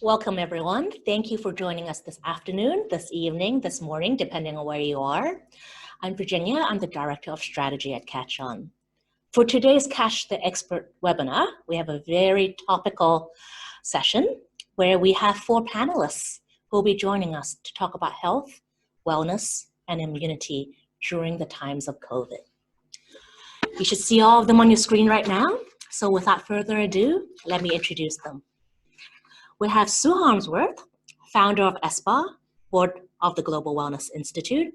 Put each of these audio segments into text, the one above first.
Welcome, everyone. Thank you for joining us this afternoon, this evening, this morning, depending on where you are. I'm Virginia. I'm the Director of Strategy at CatchOn. For today's Catch the Expert webinar, we have a very topical session where we have 4 panelists who will be joining us to talk about health, wellness, and immunity during the times of COVID. You should see all of them on your screen right now. So without further ado, let me introduce them. We have Sue Harmsworth, founder of ESPA, board of the Global Wellness Institute.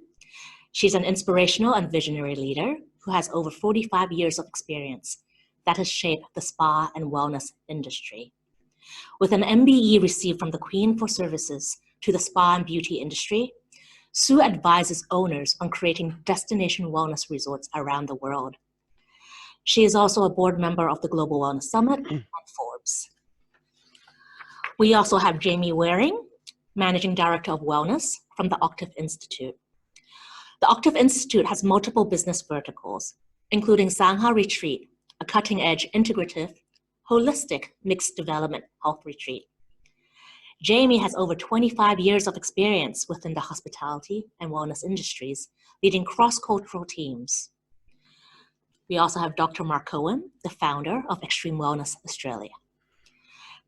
She's an inspirational and visionary leader who has over 45 years of experience that has shaped the spa and wellness industry. With an MBE received from the Queen for services to the spa and beauty industry, Sue advises owners on creating destination wellness resorts around the world. She is also a board member of the Global Wellness Summit and Forbes. We also have Jamie Waring, Managing Director of Wellness from the OCTAVE Institute. The OCTAVE Institute has multiple business verticals, including Sangha Retreat, a cutting-edge, integrative, holistic mixed development health retreat. Jamie has over 25 years of experience within the hospitality and wellness industries, leading cross-cultural teams. We also have Dr. Marc Cohen, the founder of Extreme Wellness Australia.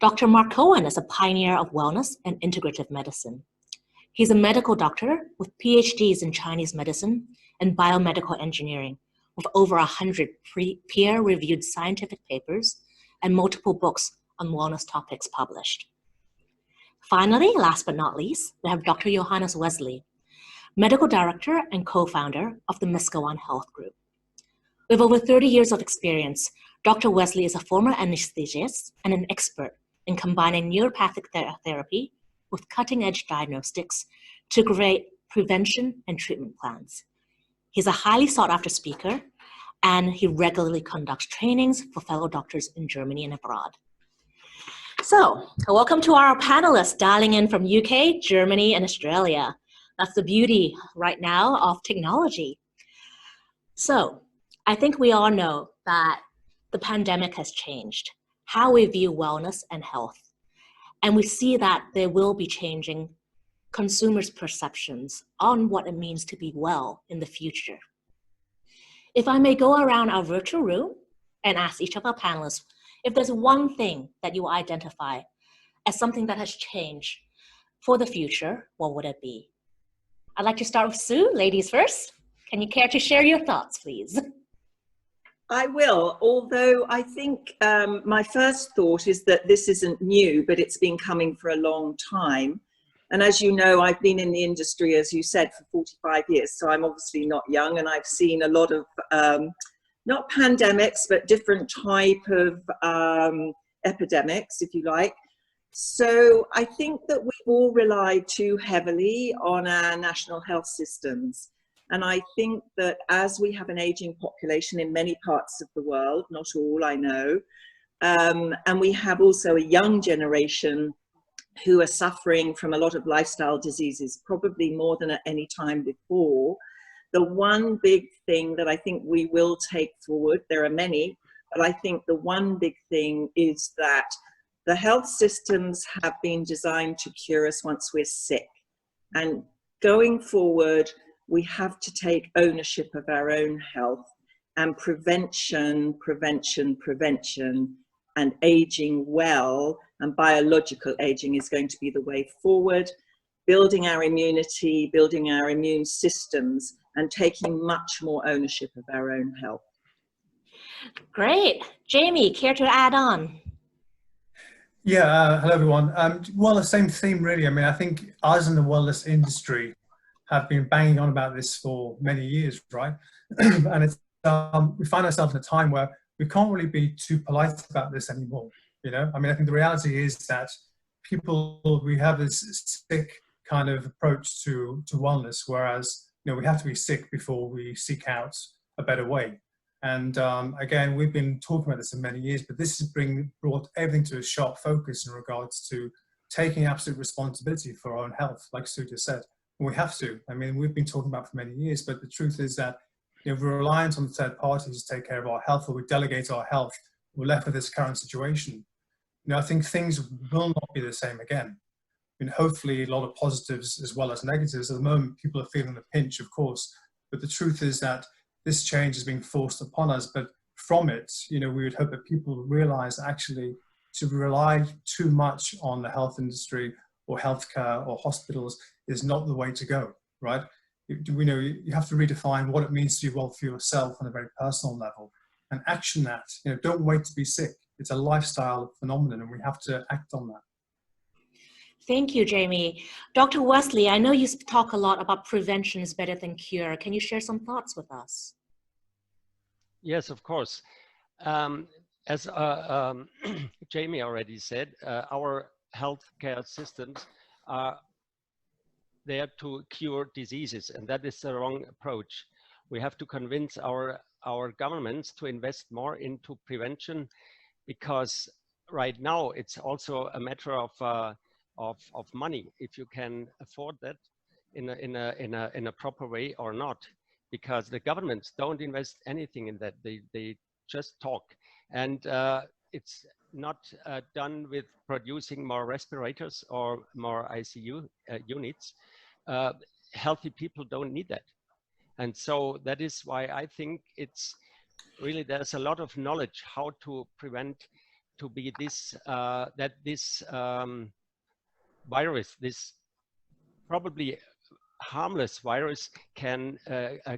Dr. Marc Cohen is a pioneer of wellness and integrative medicine. He's a medical doctor with PhDs in Chinese medicine and biomedical engineering, with over 100 peer-reviewed scientific papers and multiple books on wellness topics published. Finally, last but not least, we have Dr. Johannes Wessolly, medical director and co-founder of the Miskawaan Health Group. With over 30 years of experience, Dr. Wessolly is a former anesthesiologist and an expert in combining neuropathic therapy with cutting-edge diagnostics to create prevention and treatment plans. He's a highly sought-after speaker, and he regularly conducts trainings for fellow doctors in Germany and abroad. So, welcome to our panelists dialing in from UK, Germany, and Australia. That's the beauty right now of technology. So, I think we all know that the pandemic has changed how we view wellness and health. And we see that there will be changing consumers' perceptions on what it means to be well in the future. If I may go around our virtual room and ask each of our panelists, if there's one thing that you identify as something that has changed for the future, what would it be? I'd like to start with Sue, ladies first. Can you care to share your thoughts, please? I will, although I think my first thought is that this isn't new, but it's been coming for a long time. And as you know, I've been in the industry, as you said, for 45 years. So I'm obviously not young, and I've seen a lot of, not pandemics, but different type of epidemics, if you like. So I think that we've all relied too heavily on our national health systems. And I think that as we have an aging population in many parts of the world, not all, I know, and we have also a young generation who are suffering from a lot of lifestyle diseases, probably more than at any time before, the one big thing that I think we will take forward, there are many, but I think the one big thing is that the health systems have been designed to cure us once we're sick. And going forward, we have to take ownership of our own health, and prevention, and aging well and biological aging is going to be the way forward. Building our immunity, building our immune systems, and taking much more ownership of our own health. Great. Jamie, care to add on? Yeah, hello everyone. Well, the same theme really. I mean, I think us in the wellness industry have been banging on about this for many years, right? And it's we find ourselves in a time where we can't really be too polite about this anymore. You know, I mean, I think the reality is that we have this sick kind of approach to wellness, whereas we have to be sick before we seek out a better way. And again, we've been talking about this for many years, but this has brought everything to a sharp focus in regards to taking absolute responsibility for our own health, like Sue just said. We have to. I mean, we've been talking about for many years, but the truth is that we're reliant on third parties to take care of our health, or we delegate our health. We're left with this current situation. I think things will not be the same again. Hopefully a lot of positives as well as negatives. At the moment, people are feeling the pinch, of course, but the truth is that this change is being forced upon us. But from it, we would hope that people realize actually to rely too much on the health industry or healthcare or hospitals is not the way to go, right? You have to redefine what it means to be well for yourself on a very personal level and action that. Don't wait to be sick. It's a lifestyle phenomenon and we have to act on that. Thank you, Jamie. Dr. Wessolly, I know you talk a lot about prevention is better than cure. Can you share some thoughts with us? Yes, of course. As Jamie already said, our healthcare systems are there to cure diseases, and that is the wrong approach. We have to convince our governments to invest more into prevention, because right now it's also a matter of money, if you can afford that in a proper way or not, because the governments don't invest anything in that. They just talk, and it's not done with producing more respirators or more ICU units. Healthy people don't need that, and so that is why I think it's really, there's a lot of knowledge how to prevent to be this that this virus, this probably harmless virus, can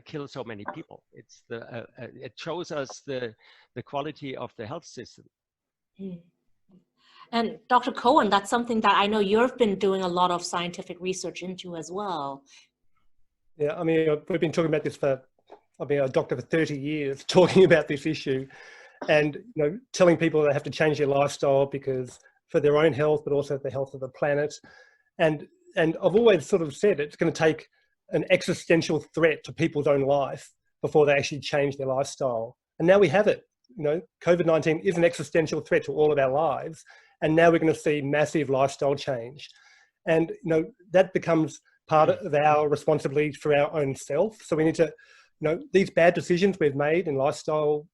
kill so many people. It's it shows us the quality of the health system. And Dr. Cohen, that's something that I know you've been doing a lot of scientific research into as well. Yeah, I mean, we've been talking about this I've been a doctor for 30 years, talking about this issue, and telling people they have to change their lifestyle because for their own health, but also the health of the planet. And I've always sort of said it's going to take an existential threat to people's own life before they actually change their lifestyle. And now we have it. COVID-19 is an existential threat to all of our lives. And now we're going to see massive lifestyle change. And, that becomes part of our responsibility for our own self. So we need to, these bad decisions we've made in lifestyle,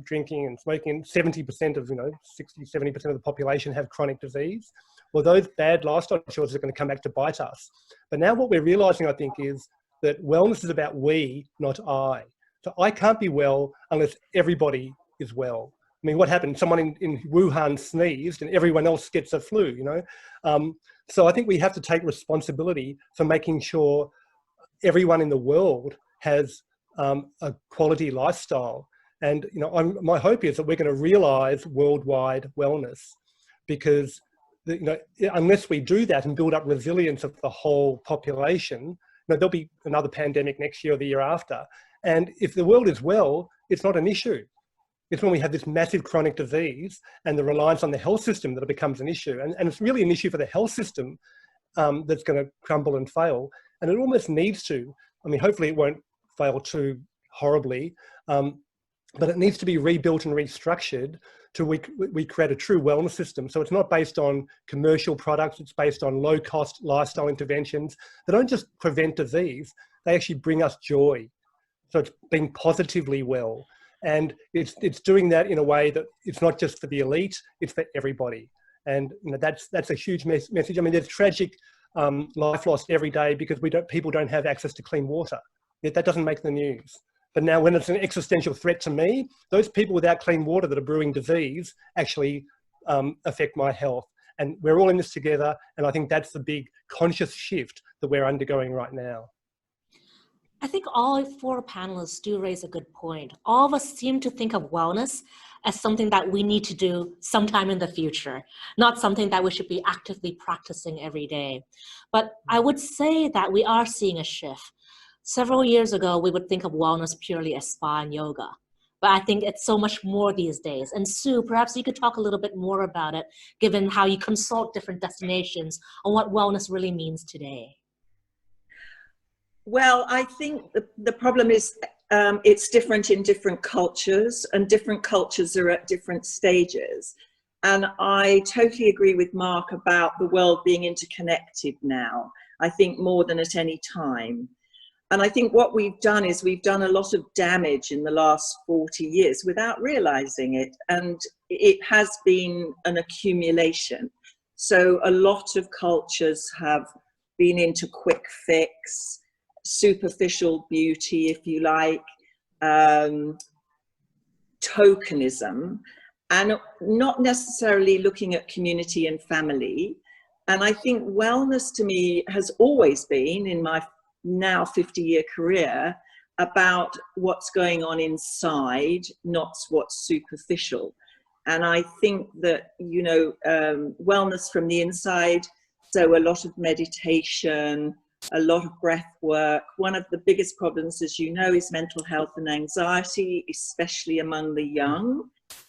drinking and smoking, 70% of, 60, 70% of the population have chronic disease. Well, those bad lifestyle choices are going to come back to bite us. But now what we're realizing, I think, is that wellness is about we, not I. So I can't be well unless everybody is well. I mean, what happened? Someone in Wuhan sneezed and everyone else gets a flu, So I think we have to take responsibility for making sure everyone in the world has a quality lifestyle. And, my hope is that we're going to realize worldwide wellness, because, unless we do that and build up resilience of the whole population, there'll be another pandemic next year or the year after. And if the world is well, it's not an issue. It's when we have this massive chronic disease and the reliance on the health system that it becomes an issue. And it's really an issue for the health system that's going to crumble and fail. And it almost needs to. I mean, hopefully it won't fail too horribly, but it needs to be rebuilt and restructured till we create a true wellness system. So it's not based on commercial products, it's based on low-cost lifestyle interventions that don't just prevent disease, they actually bring us joy. So it's being positively well. And it's doing that in a way that it's not just for the elite, it's for everybody. And that's a huge message. I mean, there's tragic life lost every day because people don't have access to clean water. Yet that doesn't make the news. But now when it's an existential threat to me, those people without clean water that are brewing disease actually affect my health. And we're all in this together. And I think that's the big conscious shift that we're undergoing right now. I think all four panelists do raise a good point. All of us seem to think of wellness as something that we need to do sometime in the future, not something that we should be actively practicing every day. But I would say that we are seeing a shift. Several years ago, we would think of wellness purely as spa and yoga, but I think it's so much more these days. And Sue, perhaps you could talk a little bit more about it, given how you consult different destinations on what wellness really means today. Well, I think the problem is it's different in different cultures, and different cultures are at different stages. And I totally agree with Marc about the world being interconnected now, I think more than at any time. And I think what we've done is we've done a lot of damage in the last 40 years without realizing it. And it has been an accumulation. So a lot of cultures have been into quick fix, superficial beauty, if you like, tokenism, and not necessarily looking at community and family. And I think wellness to me has always been, in my now 50-year career, about what's going on inside, not what's superficial. And I think that, you know, wellness from the inside, so a lot of meditation, a lot of breath work. One of the biggest problems, as you know, is mental health and anxiety, especially among the young.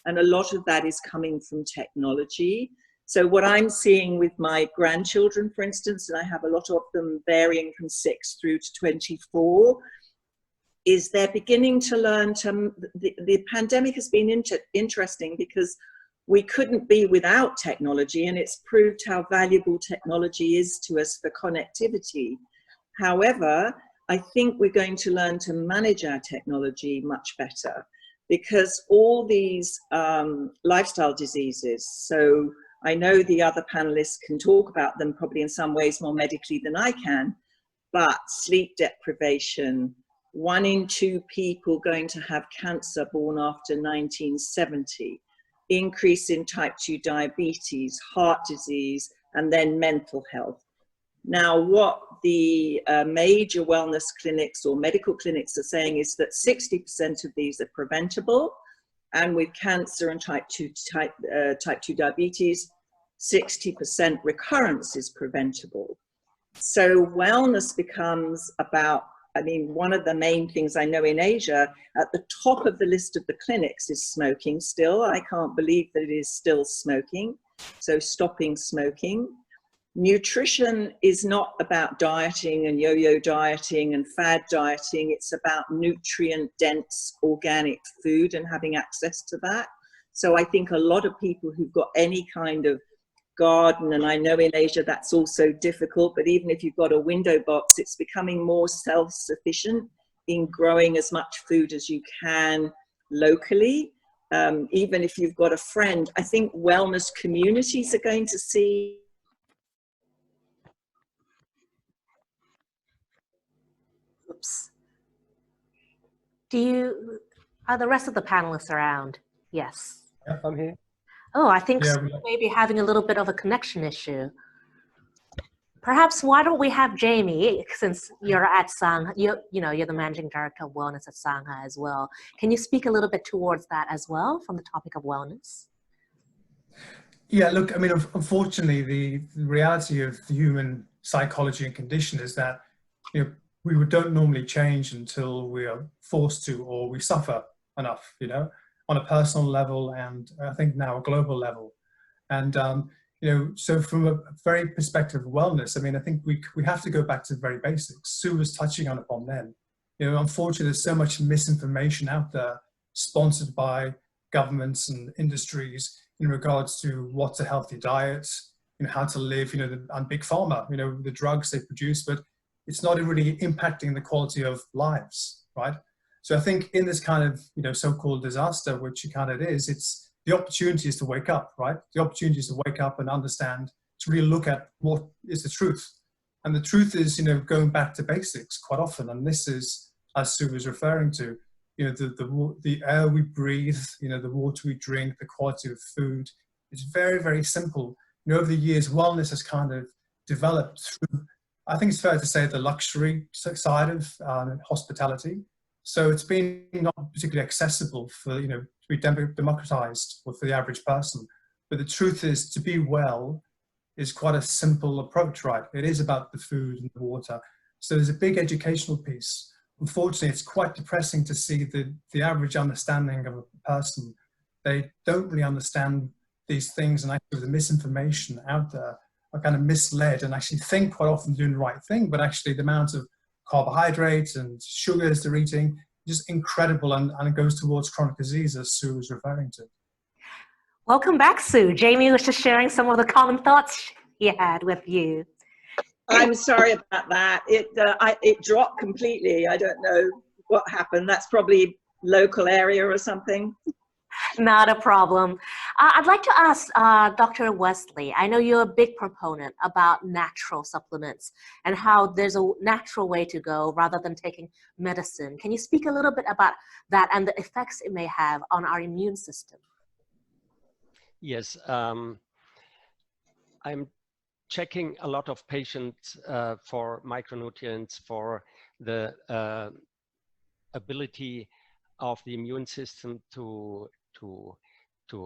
And a lot of that is coming from technology. So what I'm seeing with my grandchildren, for instance, and I have a lot of them varying from 6 through to 24, is they're beginning to learn to, the pandemic has been interesting because we couldn't be without technology, and it's proved how valuable technology is to us for connectivity. However, I think we're going to learn to manage our technology much better, because all these lifestyle diseases, so I know the other panelists can talk about them probably in some ways more medically than I can, but sleep deprivation, 1 in 2 people going to have cancer born after 1970, increase in type 2 diabetes, heart disease, and then mental health. Now, what the major wellness clinics or medical clinics are saying is that 60% of these are preventable, and with cancer and type 2 diabetes, 60% recurrence is preventable. So wellness becomes about, I mean, one of the main things I know in Asia, at the top of the list of the clinics is smoking still. I can't believe that it is still smoking. So stopping smoking. Nutrition is not about dieting and yo-yo dieting and fad dieting. It's about nutrient-dense organic food and having access to that. So I think a lot of people who've got any kind of garden, and I know in Asia that's also difficult, but even if you've got a window box, it's becoming more self-sufficient in growing as much food as you can locally. Even if you've got a friend, I think wellness communities are going to see. Oops. Are the rest of the panelists around? Yes. Yeah, I'm here. Oh, I think Yeah, so. Maybe having a little bit of a connection issue. Perhaps why don't we have Jamie, since you're at Sangha, you're the managing director of wellness at Sangha as well. Can you speak a little bit towards that as well, from the topic of wellness? Yeah, look, I mean, unfortunately, the reality of the human psychology and condition is that, you know, we don't normally change until we are forced to, or we suffer enough, you know, on a personal level, and I think now a global level. And, you know, so from a very perspective of wellness, I mean, I think we have to go back to the very basics. Sue was touching upon them. You know, unfortunately, there's so much misinformation out there, sponsored by governments and industries in regards to what's a healthy diet, you know, how to live, you know, and big pharma, you know, the drugs they produce, but it's not really impacting the quality of lives, right? So I think in this kind of, you know, so-called disaster, which it kind of is, it's the opportunity is to wake up, right? The opportunity is to wake up and understand, to really look at what is the truth. And the truth is, you know, going back to basics quite often. And this is, as Sue was referring to, you know, the air we breathe, you know, the water we drink, the quality of food. It's very, very simple. You know, over the years, wellness has kind of developed through, I think it's fair to say, the luxury side of hospitality. So it's been not particularly accessible for, you know, to be democratized or for the average person. But the truth is, to be well is quite a simple approach, right? It is about the food and the water. So there's a big educational piece. Unfortunately, it's quite depressing to see the average understanding of a person. They don't really understand these things, and actually the misinformation out there are kind of misled and actually think quite often doing the right thing, but actually the amount of carbohydrates and sugars they're eating is just incredible, and it goes towards chronic disease, as Sue was referring to. Welcome back, Sue. Jamie was just sharing some of the common thoughts he had with you. I'm sorry about that. It dropped completely. I don't know what happened. That's probably local area or something. Not a problem. I'd like to ask Dr. Wessolly, I know you're a big proponent about natural supplements and how there's a natural way to go rather than taking medicine. Can you speak a little bit about that and the effects it may have on our immune system? Yes, I'm checking a lot of patients for micronutrients, for the ability of the immune system to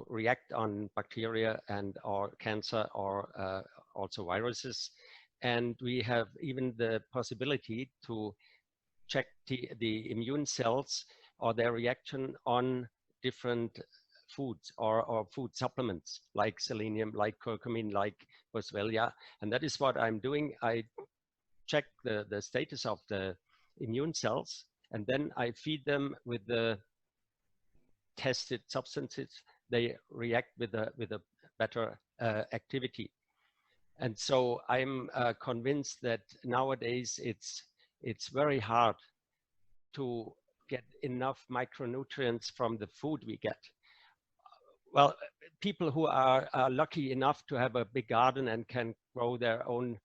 react on bacteria and or cancer or also viruses. And we have even the possibility to check the immune cells or their reaction on different foods or food supplements like selenium, like curcumin, like Wessolly. And that is what I'm doing. I check the status of the immune cells, and then I feed them with the tested substances. They react with a better activity. And so I'm convinced that nowadays it's very hard to get enough micronutrients from the food we get. Well, people who are lucky enough to have a big garden and can grow their own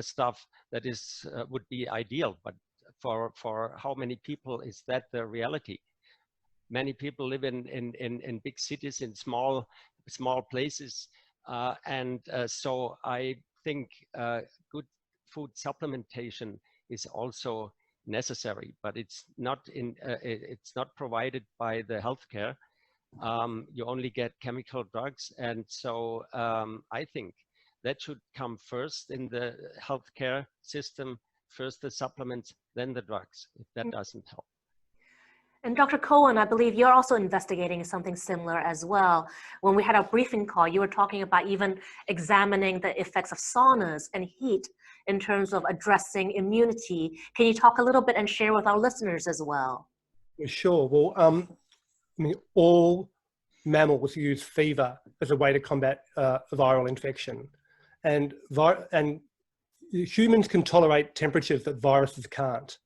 stuff, that is would be ideal. But for how many people is that the reality? Many people live in big cities, in small places, so I think good food supplementation is also necessary, but it's not provided by the healthcare. You only get chemical drugs, and so I think that should come first in the healthcare system. First the supplements, then the drugs, if that doesn't help. And Dr. Cohen, I believe you're also investigating something similar as well. When we had our briefing call, you were talking about even examining the effects of saunas and heat in terms of addressing immunity. Can you talk a little bit and share with our listeners as well? Sure. Well, I mean, all mammals use fever as a way to combat viral infection. And humans can tolerate temperatures that viruses can't.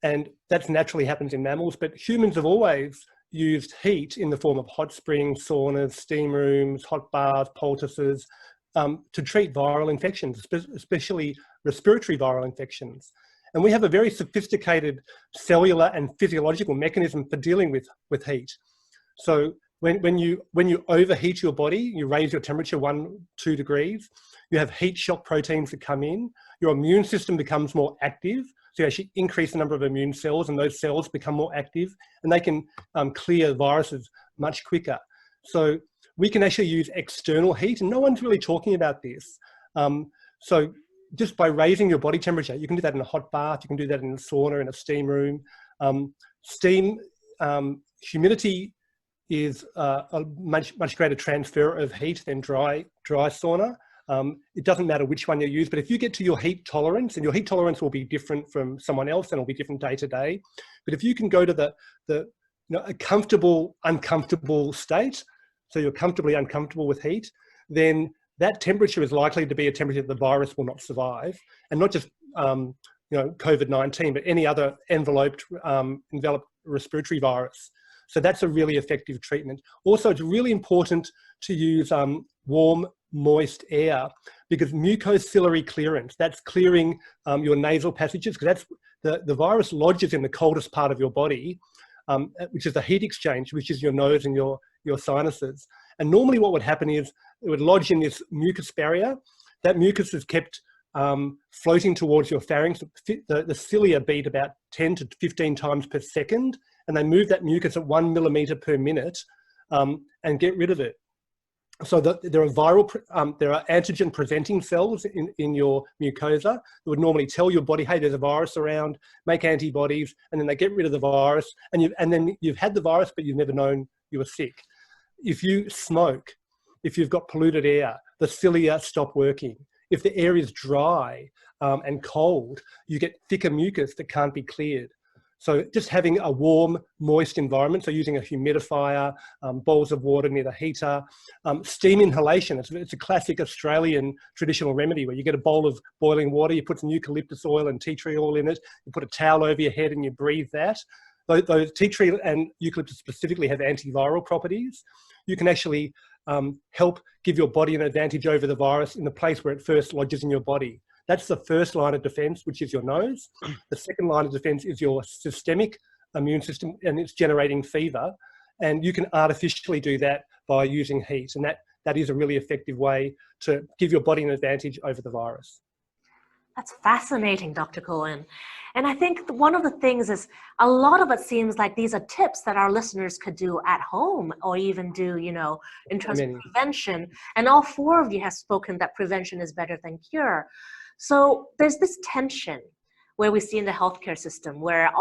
And that naturally happens in mammals, but humans have always used heat in the form of hot springs, saunas, steam rooms, hot baths, poultices, to treat viral infections, especially respiratory viral infections. And we have a very sophisticated cellular and physiological mechanism for dealing with heat. So when you overheat your body, you raise your temperature 1-2 degrees, you have heat shock proteins that come in, your immune system becomes more active. So you actually increase the number of immune cells, and those cells become more active, and they can clear viruses much quicker. So we can actually use external heat, and no one's really talking about this. So just by raising your body temperature, you can do that in a hot bath, you can do that in a sauna, in a steam room. Humidity is a much greater transfer of heat than dry sauna. It doesn't matter which one you use, but if you get to your heat tolerance, and your heat tolerance will be different from someone else, and it'll be different day to day. But if you can go to a comfortable, uncomfortable state, so you're comfortably uncomfortable with heat, then that temperature is likely to be a temperature that the virus will not survive, and not just COVID-19, but any other enveloped respiratory virus. So that's a really effective treatment. Also, it's really important to use warm, moist air, because mucociliary clearance, that's clearing your nasal passages, because that's the virus lodges in the coldest part of your body, which is the heat exchange, which is your nose and your sinuses. And normally what would happen is it would lodge in this mucus barrier. That mucus is kept floating towards your pharynx. The cilia beat about 10 to 15 times per second, and they move that mucus at 1 millimeter per minute and get rid of it. So there are antigen presenting cells in your mucosa that would normally tell your body, hey, there's a virus around, make antibodies, and then they get rid of the virus, and then you've had the virus, but you've never known you were sick. If you smoke, if you've got polluted air, the cilia stop working. If the air is dry and cold, you get thicker mucus that can't be cleared. So just having a warm, moist environment, so using a humidifier, bowls of water near the heater, steam inhalation. It's a classic Australian traditional remedy where you get a bowl of boiling water, you put some eucalyptus oil and tea tree oil in it, you put a towel over your head and you breathe that. Those tea tree and eucalyptus specifically have antiviral properties. You can actually help give your body an advantage over the virus in the place where it first lodges in your body. That's the first line of defense, which is your nose. The second line of defense is your systemic immune system, and it's generating fever. And you can artificially do that by using heat. And that is a really effective way to give your body an advantage over the virus. That's fascinating, Dr. Cohen. And I think one of the things is a lot of it seems like these are tips that our listeners could do at home or even do, you know, in terms of prevention. And all four of you have spoken that prevention is better than cure. So there's this tension where we see in the healthcare system where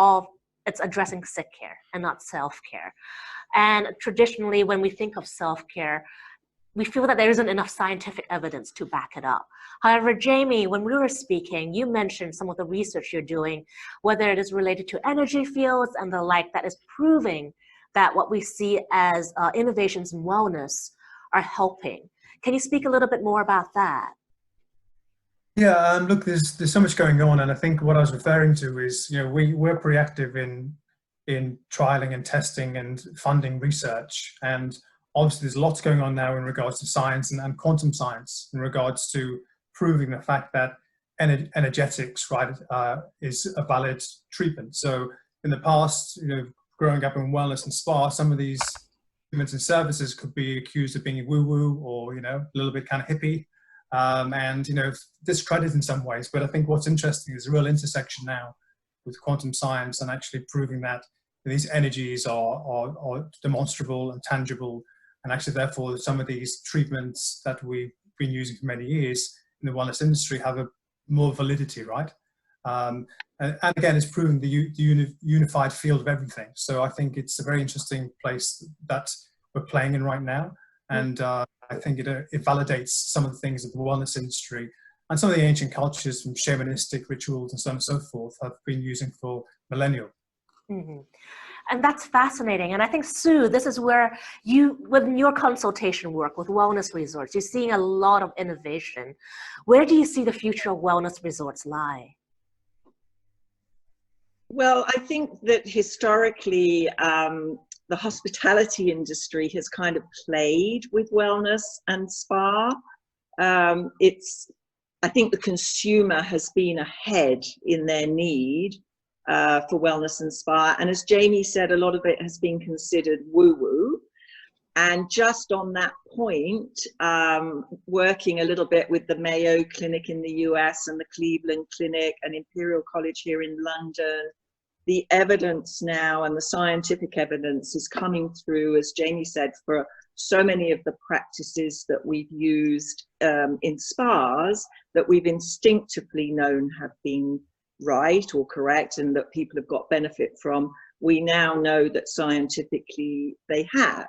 it's addressing sick care and not self-care. And traditionally, when we think of self-care, we feel that there isn't enough scientific evidence to back it up. However, Jamie, when we were speaking, you mentioned some of the research you're doing, whether it is related to energy fields and the like, that is proving that what we see as innovations in wellness are helping. Can you speak a little bit more about that? Yeah, look, there's so much going on, and I think what I was referring to is, you know, we're pretty active in trialing and testing and funding research, and obviously there's lots going on now in regards to science and quantum science in regards to proving the fact that energetics, right, is a valid treatment. So in the past, you know, growing up in wellness and spa, some of these treatments and services could be accused of being woo-woo or, you know, a little bit kind of hippie. And, you know, discredited in some ways. But I think what's interesting is a real intersection now with quantum science and actually proving that these energies are demonstrable and tangible. And actually, therefore, some of these treatments that we've been using for many years in the wellness industry have a more validity, right? And again, it's proven the unified field of everything. So I think it's a very interesting place that we're playing in right now. And I think it validates some of the things that the wellness industry and some of the ancient cultures from shamanistic rituals and so on and so forth have been using for millennia. Mm-hmm. And that's fascinating. And I think, Sue, this is where with your consultation work with wellness resorts, you're seeing a lot of innovation. Where do you see the future of wellness resorts lie? Well, I think that historically, the hospitality industry has kind of played with wellness and spa. I think the consumer has been ahead in their need for wellness and spa. And as Jamie said, a lot of it has been considered woo-woo. And just on that point, working a little bit with the Mayo Clinic in the US and the Cleveland Clinic and Imperial College here in London, the evidence now and the scientific evidence is coming through, as Jamie said, for so many of the practices that we've used in spas that we've instinctively known have been right or correct and that people have got benefit from. We now know that scientifically they have.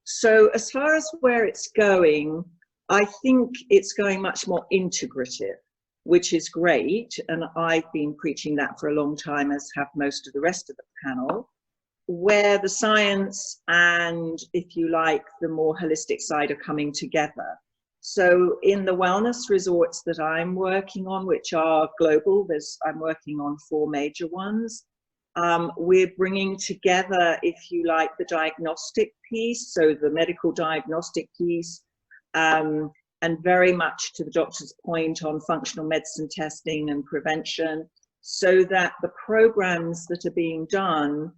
So as far as where it's going, I think it's going much more integrative, which is great. And I've been preaching that for a long time, as have most of the rest of the panel, where the science and, if you like, the more holistic side are coming together. So in the wellness resorts that I'm working on, which are global, I'm working on 4 major ones. We're bringing together, if you like, the diagnostic piece, so the medical diagnostic piece, and very much to the doctor's point on functional medicine testing and prevention, so that the programs that are being done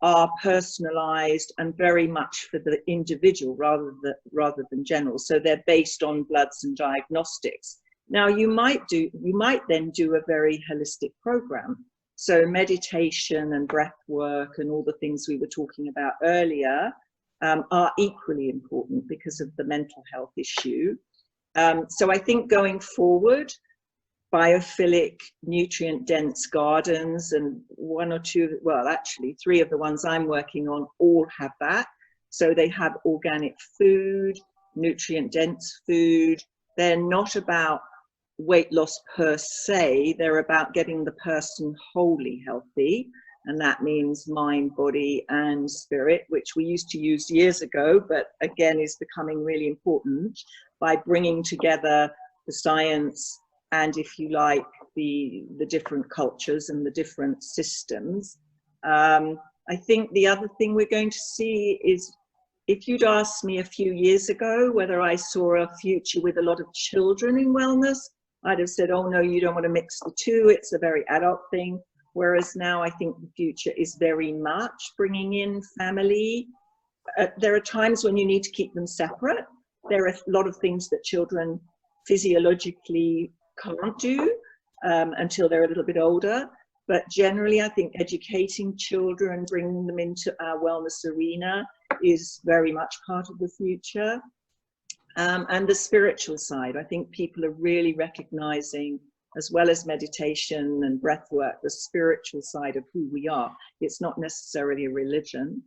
are personalized and very much for the individual rather than general. So they're based on bloods and diagnostics. Now you might then do a very holistic program. So meditation and breath work and all the things we were talking about earlier are equally important because of the mental health issue. So I think going forward, biophilic, nutrient-dense gardens, and 1 or 2, well, actually 3 of the ones I'm working on all have that. So they have organic food, nutrient-dense food. They're not about weight loss per se. They're about getting the person wholly healthy. And that means mind, body, and spirit, which we used to use years ago, but again is becoming really important by bringing together the science and, if you like, the different cultures and the different systems. I think the other thing we're going to see is, if you'd asked me a few years ago whether I saw a future with a lot of children in wellness, I'd have said, oh no, you don't want to mix the two. It's a very adult thing. Whereas now I think the future is very much bringing in family. There are times when you need to keep them separate. There are a lot of things that children physiologically can't do until they're a little bit older. But generally, I think educating children, bringing them into our wellness arena is very much part of the future. And the spiritual side, I think people are really recognizing, as well as meditation and breath work, the spiritual side of who we are. It's not necessarily a religion.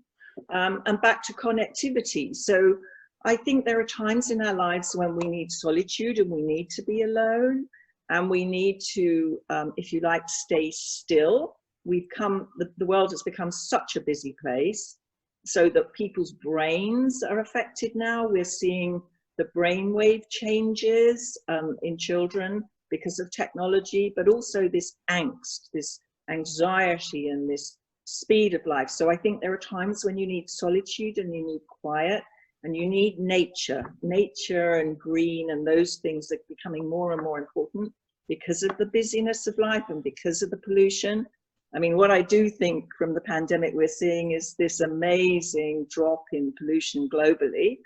And back to connectivity. So I think there are times in our lives when we need solitude and we need to be alone. And we need to, if you like, stay still. The world has become such a busy place, so that people's brains are affected now. We're seeing the brainwave changes in children because of technology, but also this angst, this anxiety, and this speed of life. So I think there are times when you need solitude and you need quiet, and you need nature and green, and those things are becoming more and more important because of the busyness of life and because of the pollution. I mean, what I do think from the pandemic we're seeing is this amazing drop in pollution globally.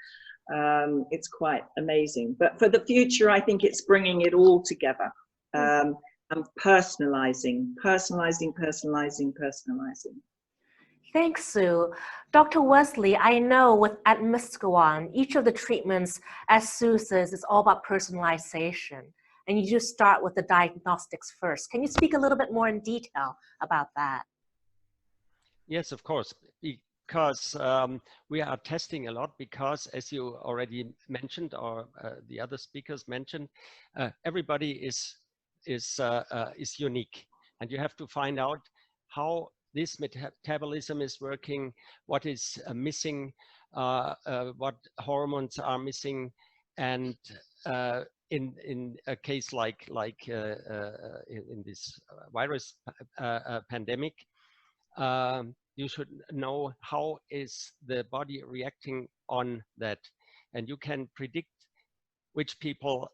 It's quite amazing. But for the future, I think it's bringing it all together and personalizing. Thanks, Sue. Dr. Wessolly, I know at Miskawaan, each of the treatments, as Sue says, is all about personalization. And you just start with the diagnostics first. Can you speak a little bit more in detail about that? Yes, of course, because we are testing a lot, because as you already mentioned, or the other speakers mentioned, everybody is unique, and you have to find out how this metabolism is working, what is missing, what hormones are missing, and in a case like in this virus pandemic, you should know how is the body reacting on that, and you can predict which people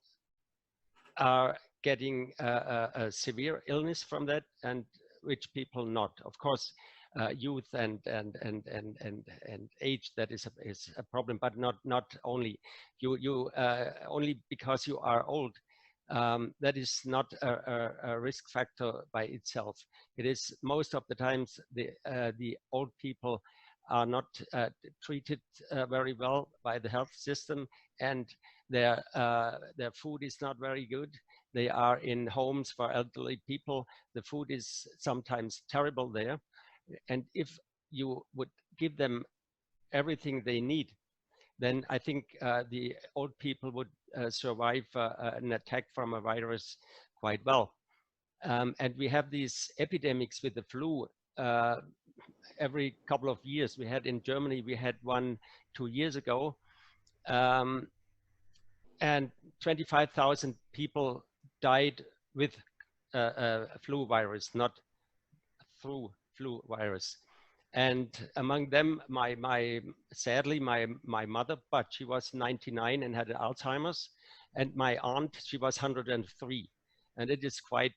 are getting a severe illness from that and which people not. Of course, youth and age, that is a problem, but not only. You only because you are old, that is not a risk factor by itself. It is most of the times the old people are not treated very well by the health system, and their food is not very good. They are in homes for elderly people. The food is sometimes terrible there. And if you would give them everything they need, then I think the old people would survive an attack from a virus quite well. And we have these epidemics with the flu every couple of years. We had in Germany, we had one 2 years ago, and 25,000 people died with a flu virus, not through flu virus. And among them, sadly, my mother, but she was 99 and had Alzheimer's, and my aunt, she was 103. And it is quite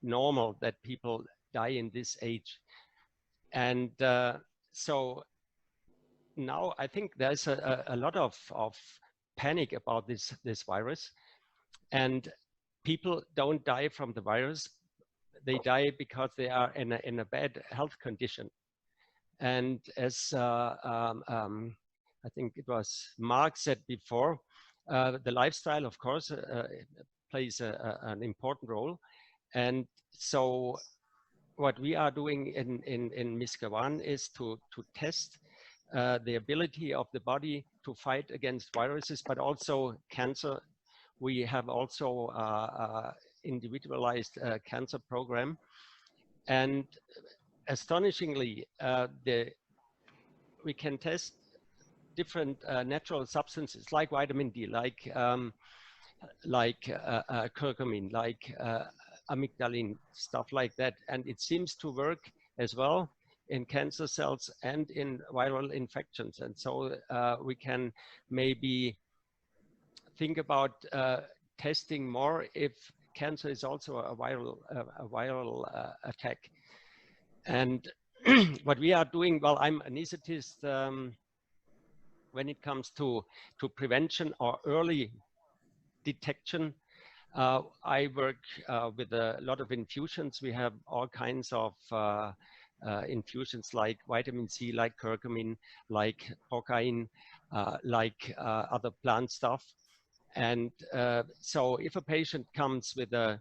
normal that people die in this age. And so now I think there's a lot of panic about this virus, and people don't die from the virus. They die because they are in a bad health condition. And as I think it was Marc said before, the lifestyle, of course, plays an important role. And so what we are doing in Miskawaan is to test the ability of the body to fight against viruses, but also cancer, we have also individualized cancer program. And astonishingly, we can test different natural substances like vitamin D, like curcumin, like amygdalin, stuff like that. And it seems to work as well in cancer cells and in viral infections. And so we can maybe think about testing more if cancer is also a viral attack. And what we are doing, well, I'm an anesthetist when it comes to prevention or early detection. I work with a lot of infusions. We have all kinds of infusions like vitamin C, like curcumin, like porcaine, like other plant stuff. And so if a patient comes with the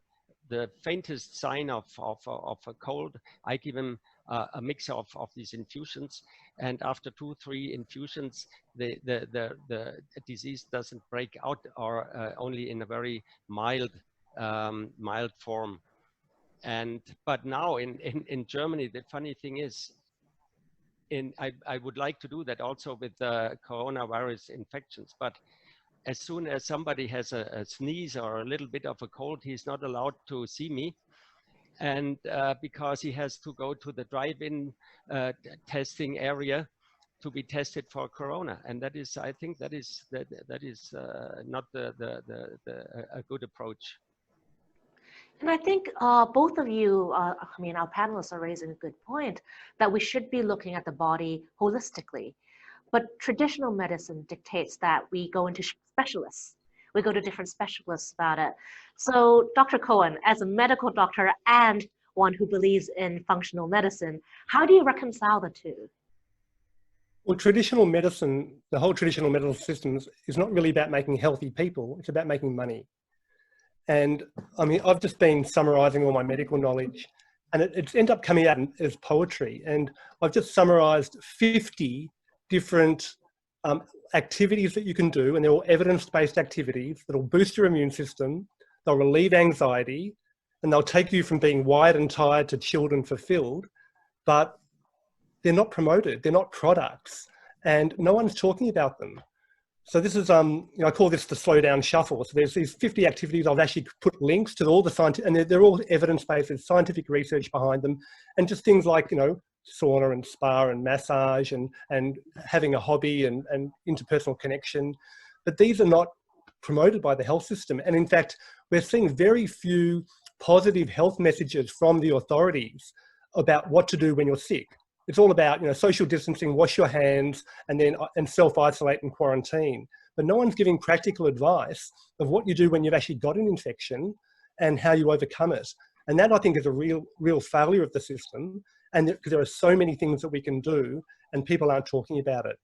faintest sign of a cold, I give him a mix of these infusions. And after 2-3 infusions, the disease doesn't break out, or only in a very mild form. But now in Germany, the funny thing is, I would like to do that also with the coronavirus infections, but as soon as somebody has a sneeze or a little bit of a cold, he's not allowed to see me. And because he has to go to the drive-in testing area to be tested for corona. And that is, I think that is not a good approach. And I think both of you, I mean, our panelists are raising a good point that we should be looking at the body holistically. But traditional medicine dictates that we go into specialists. We go to different specialists about it. So Dr. Cohen, as a medical doctor and one who believes in functional medicine, how do you reconcile the two? Well, traditional medicine, the whole traditional medical system is not really about making healthy people. It's about making money. And I mean, I've just been summarizing all my medical knowledge, and it's ended up coming out as poetry. And I've just summarized 50 different activities that you can do, and they're all evidence-based activities that will boost your immune system, they'll relieve anxiety, and they'll take you from being wired and tired to chilled and fulfilled, but they're not promoted, they're not products, and no one's talking about them. So this is, you know, I call this the slow down shuffle. So there's these 50 activities. I've actually put links to all the scientific, and they're all evidence-based, there's scientific research behind them, and just things like, you know, sauna and spa and massage and having a hobby and interpersonal connection. But these are not promoted by the health system. And in fact, we're seeing very few positive health messages from the authorities about what to do when you're sick. It's all about, you know, social distancing, wash your hands, and self-isolate and quarantine. But no one's giving practical advice of what you do when you've actually got an infection and how you overcome it. And that, I think, is a real failure of the system. And because there are so many things that we can do and people aren't talking about it.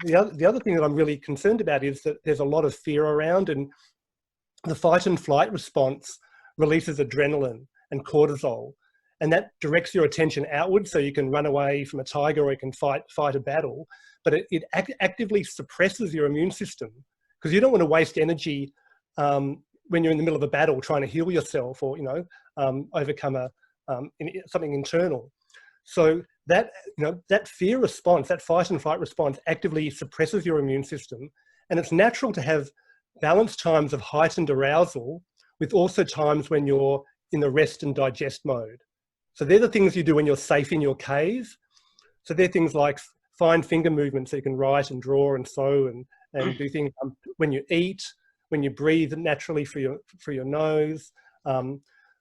The other thing that I'm really concerned about is that there's a lot of fear around, and the fight and flight response releases adrenaline and cortisol, and that directs your attention outward so you can run away from a tiger or you can fight a battle, but it actively suppresses your immune system because you don't want to waste energy when you're in the middle of a battle trying to heal yourself or, you know, overcome something internal. So that, you know, that fear response, that fight and flight response actively suppresses your immune system. And it's natural to have balanced times of heightened arousal with also times when you're in the rest and digest mode. So they're the things you do when you're safe in your cave. So they're things like fine finger movements so you can write and draw and sew and do things when you eat, when you breathe naturally through your nose,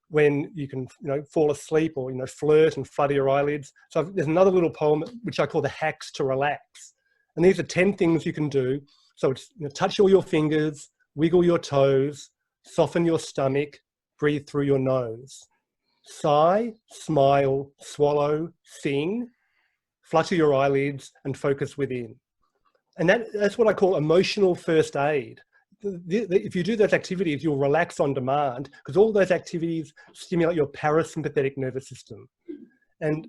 when you can, you know, fall asleep or, you know, flirt and flutter your eyelids. So there's another little poem which I call the hacks to relax. And these are 10 things you can do. So it's, you know, touch all your fingers, wiggle your toes, soften your stomach, breathe through your nose. Sigh, smile, swallow, sing, flutter your eyelids and focus within. And that's what I call emotional first aid. If you do those activities, you'll relax on demand because all those activities stimulate your parasympathetic nervous system. And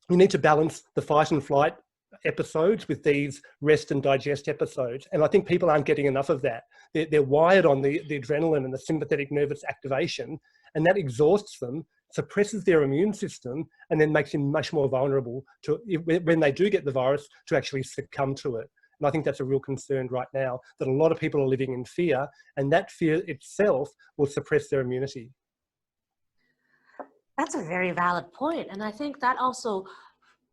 you need to balance the fight and flight episodes with these rest and digest episodes. And I think people aren't getting enough of that. They're wired on the adrenaline and the sympathetic nervous activation, and that exhausts them, suppresses their immune system, and then makes them much more vulnerable to, when they do get the virus, to actually succumb to it. And I think that's a real concern right now, that a lot of people are living in fear, and that fear itself will suppress their immunity. That's a very valid point. And I think that also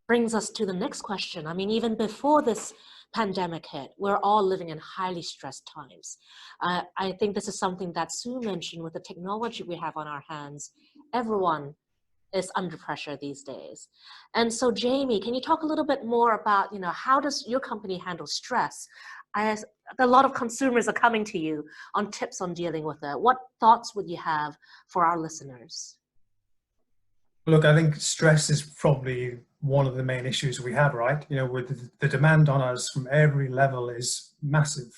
brings us to the next question. I mean, even before this pandemic hit, we're all living in highly stressed times. I think this is something that Sue mentioned with the technology we have on our hands. Everyone is under pressure these days. And so Jamie, can you talk a little bit more about, you know, how does your company handle stress? A lot of consumers are coming to you on tips on dealing with it. What thoughts would you have for our listeners? Look, I think stress is probably one of the main issues we have, right? You know, with the demand on us from every level is massive.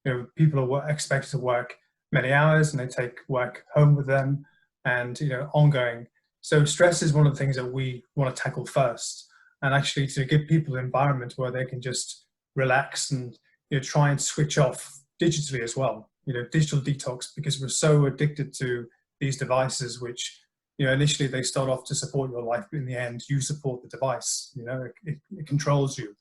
You know, people are expected to work many hours and they take work home with them and, you know, ongoing. So stress is one of the things that we want to tackle first, and actually to give people an environment where they can just relax and, you know, try and switch off digitally as well, you know, digital detox, because we're so addicted to these devices, which, you know, initially they start off to support your life, but in the end, you support the device. You know, it controls you.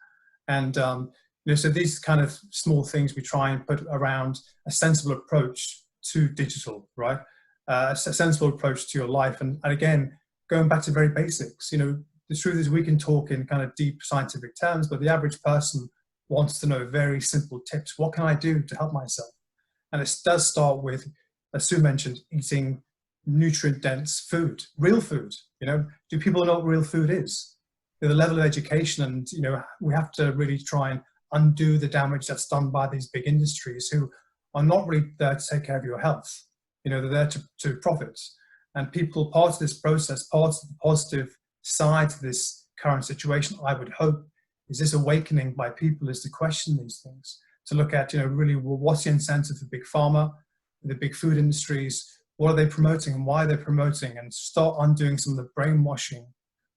And, you know, so these kind of small things we try and put around a sensible approach to digital, right? A sensible approach to your life. And again, going back to very basics, you know, the truth is we can talk in kind of deep scientific terms, but the average person wants to know very simple tips. What can I do to help myself? And it does start with, as Sue mentioned, eating nutrient-dense food, real food. You know, do people know what real food is? The level of education, and, you know, we have to really try and undo the damage that's done by these big industries who are not really there to take care of your health. You know, they're there to profit. And people, part of this process, part of the positive side to this current situation, I would hope, is this awakening by people is to question these things, to look at, you know, really, well, what's the incentive for big pharma, the big food industries? What are they promoting and why they're promoting, and start undoing some of the brainwashing,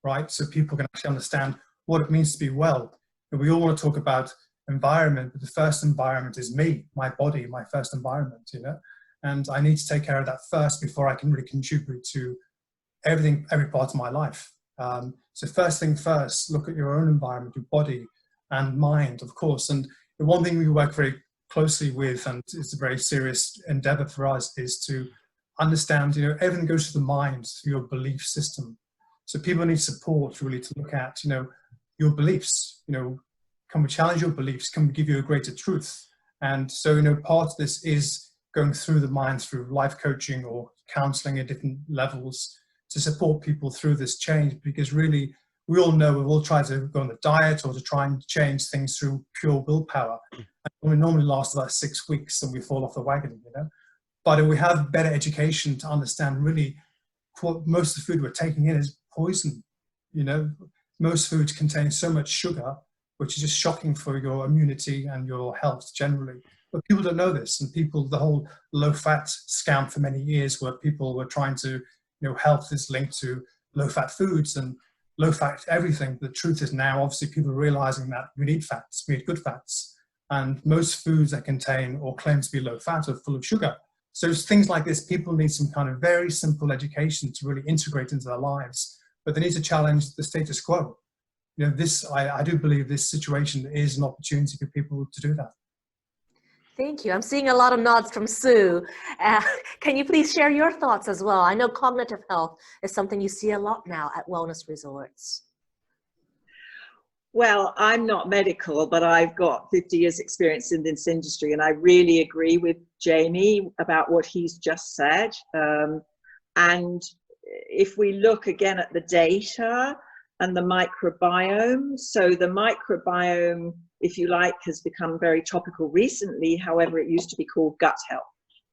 right? So people can actually understand what it means to be well. And we all want to talk about environment, but the first environment is me, my body, my first environment, you know? And I need to take care of that first before I can really contribute to everything, every part of my life. So first thing first, look at your own environment, your body and mind, of course. And the one thing we work very closely with, and it's a very serious endeavor for us, is to understand, you know, everything goes to the mind, through your belief system. So people need support really to look at, you know, your beliefs, you know, can we challenge your beliefs? Can we give you a greater truth? And so, you know, part of this is going through the mind through life coaching or counseling at different levels to support people through this change, because really we all know we've all tried to go on a diet or to try and change things through pure willpower. And we normally last about 6 weeks and we fall off the wagon, you know. But if we have better education to understand really what most of the food we're taking in is poison. You know, most foods contain so much sugar, which is just shocking for your immunity and your health generally. But people don't know this, and people, the whole low-fat scam for many years, where people were trying to, you know, health is linked to low-fat foods and low-fat everything. The truth is now, obviously, people are realizing that we need fats, we need good fats, and most foods that contain or claim to be low-fat are full of sugar. So things like this, people need some kind of very simple education to really integrate into their lives, but they need to challenge the status quo. You know, this, I do believe this situation is an opportunity for people to do that. Thank you. I'm seeing a lot of nods from Sue. Can you please share your thoughts as well? I know cognitive health is something you see a lot now at wellness resorts. Well, I'm not medical, but I've got 50 years experience in this industry, and I really agree with Jamie about what he's just said. And if we look again at the data and the microbiome, so the microbiome, if you like, has become very topical recently. However, it used to be called gut health.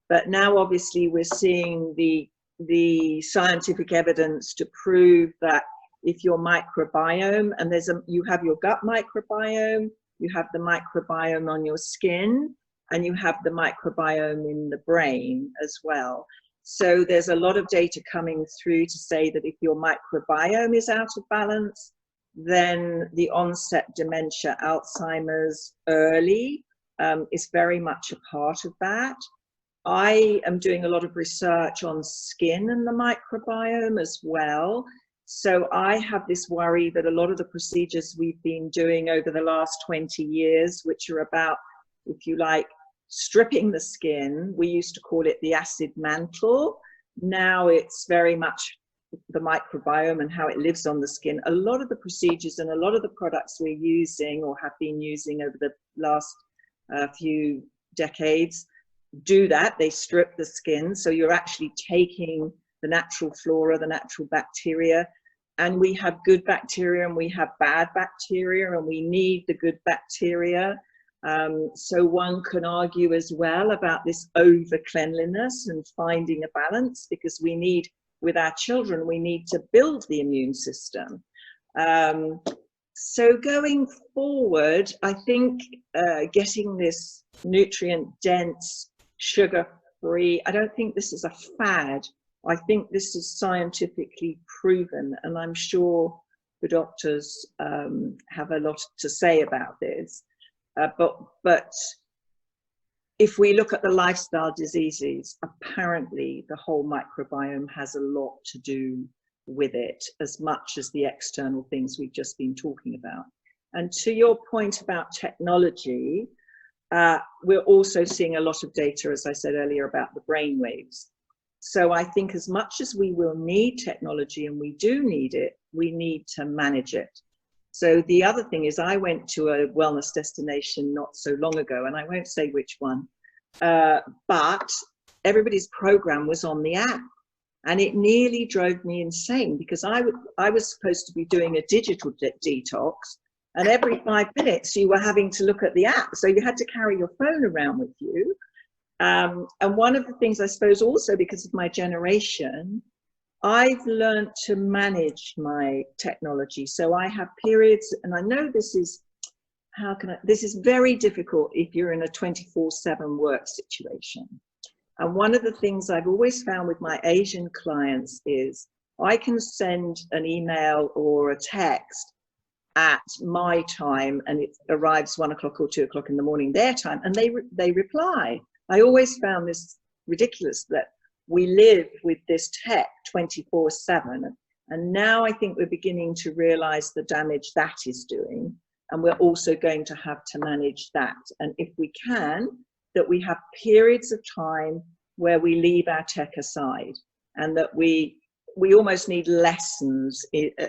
But now obviously we're seeing the scientific evidence to prove that if your microbiome, and you have your gut microbiome, you have the microbiome on your skin, and you have the microbiome in the brain as well. So there's a lot of data coming through to say that if your microbiome is out of balance, then the onset dementia, Alzheimer's early is very much a part of that. I am doing a lot of research on skin and the microbiome as well. So I have this worry that a lot of the procedures we've been doing over the last 20 years, which are about, if you like, stripping the skin, we used to call it the acid mantle. Now it's very much the microbiome and how it lives on the skin. A lot of the procedures and a lot of the products we're using or have been using over the last few decades do that. They strip the skin. So you're actually taking the natural flora, the natural bacteria, and we have good bacteria and we have bad bacteria, and we need the good bacteria. So one can argue as well about this over cleanliness and finding a balance, because we need, with our children, we need to build the immune system. So going forward, I think getting this nutrient dense, sugar free, I don't think this is a fad. I think this is scientifically proven, and I'm sure the doctors have a lot to say about this. But if we look at the lifestyle diseases, apparently the whole microbiome has a lot to do with it, as much as the external things we've just been talking about. And to your point about technology, we're also seeing a lot of data, as I said earlier, about the brain waves. So I think as much as we will need technology, and we do need it, we need to manage it. So the other thing is, I went to a wellness destination not so long ago, and I won't say which one, but everybody's program was on the app, and it nearly drove me insane, because I was supposed to be doing a digital detox, and every 5 minutes you were having to look at the app. So you had to carry your phone around with you. And one of the things, I suppose, also because of my generation, I've learned to manage my technology. So I have periods, and I know this is, this is very difficult if you're in a 24/7 work situation. And one of the things I've always found with my Asian clients is I can send an email or a text at my time, and it arrives 1 o'clock or 2 o'clock in the morning their time, and they reply. I always found this ridiculous, that we live with this tech 24/7, and now I think we're beginning to realize the damage that is doing, and we're also going to have to manage that. And if we can, that we have periods of time where we leave our tech aside, and that we almost need lessons,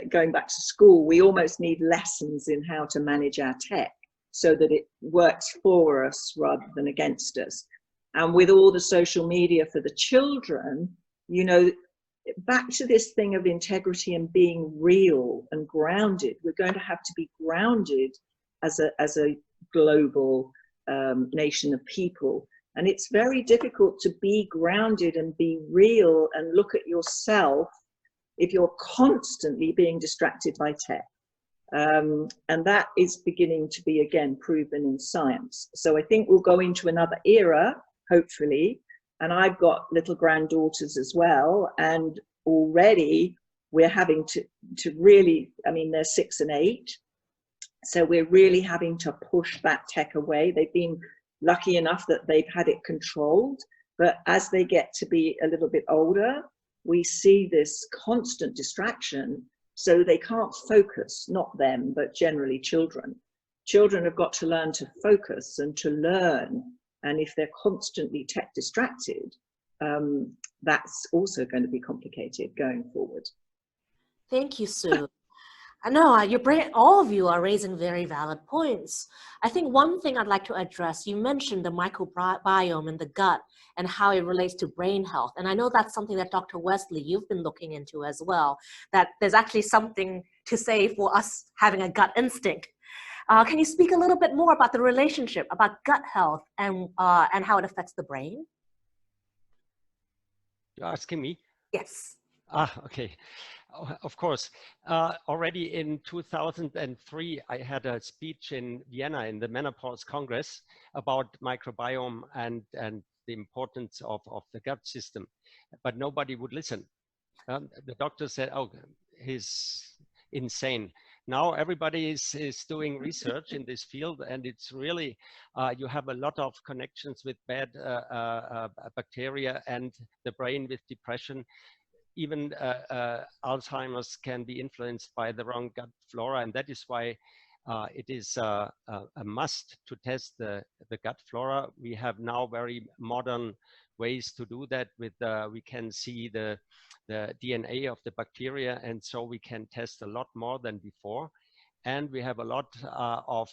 going back to school, we almost need lessons in how to manage our tech so that it works for us rather than against us. And with all the social media for the children, you know, back to this thing of integrity and being real and grounded. We're going to have to be grounded as a global nation of people. And it's very difficult to be grounded and be real and look at yourself if you're constantly being distracted by tech. And that is beginning to be, again, proven in science. So I think we'll go into another era, hopefully. And I've got little granddaughters as well. And already we're having to really, I mean, they're 6 and 8. So we're really having to push that tech away. They've been lucky enough that they've had it controlled. But as they get to be a little bit older, we see this constant distraction. So they can't focus, not them, but generally children. Children have got to learn to focus and to learn. And if they're constantly tech distracted, that's also going to be complicated going forward. Thank you, Sue. I know all of you are raising very valid points. I think one thing I'd like to address, you mentioned the microbiome in the gut and how it relates to brain health. And I know that's something that Dr. Wessolly, you've been looking into as well, that there's actually something to say for us having a gut instinct. Can you speak a little bit more about the relationship, about gut health and how it affects the brain? You're asking me? Yes. Okay. Of course. Already in 2003, I had a speech in Vienna in the Menopause Congress about microbiome and the importance of the gut system, but nobody would listen. The doctor said, oh, he's insane. now everybody is doing research in this field, and it's really, you have a lot of connections with bad bacteria and the brain with depression. Even Alzheimer's can be influenced by the wrong gut flora, and that is why it is a must to test the gut flora. We have now very modern ways to do that. With we can see the DNA of the bacteria, and so we can test a lot more than before. And we have a lot of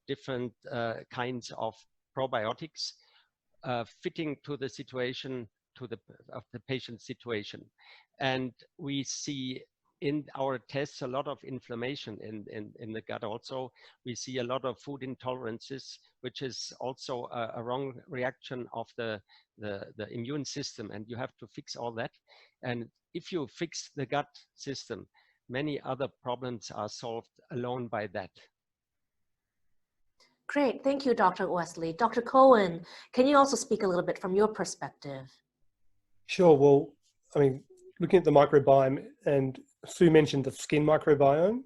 different kinds of probiotics fitting to the situation, of the patient's situation. And we see in our tests a lot of inflammation in the gut also. We see a lot of food intolerances, which is also a wrong reaction of the immune system, and you have to fix all that. And if you fix the gut system, many other problems are solved alone by that. Great, thank you, Dr. Wessolly. Dr. Cohen, can you also speak a little bit from your perspective? Sure. Well, I mean, looking at the microbiome, and Sue mentioned the skin microbiome.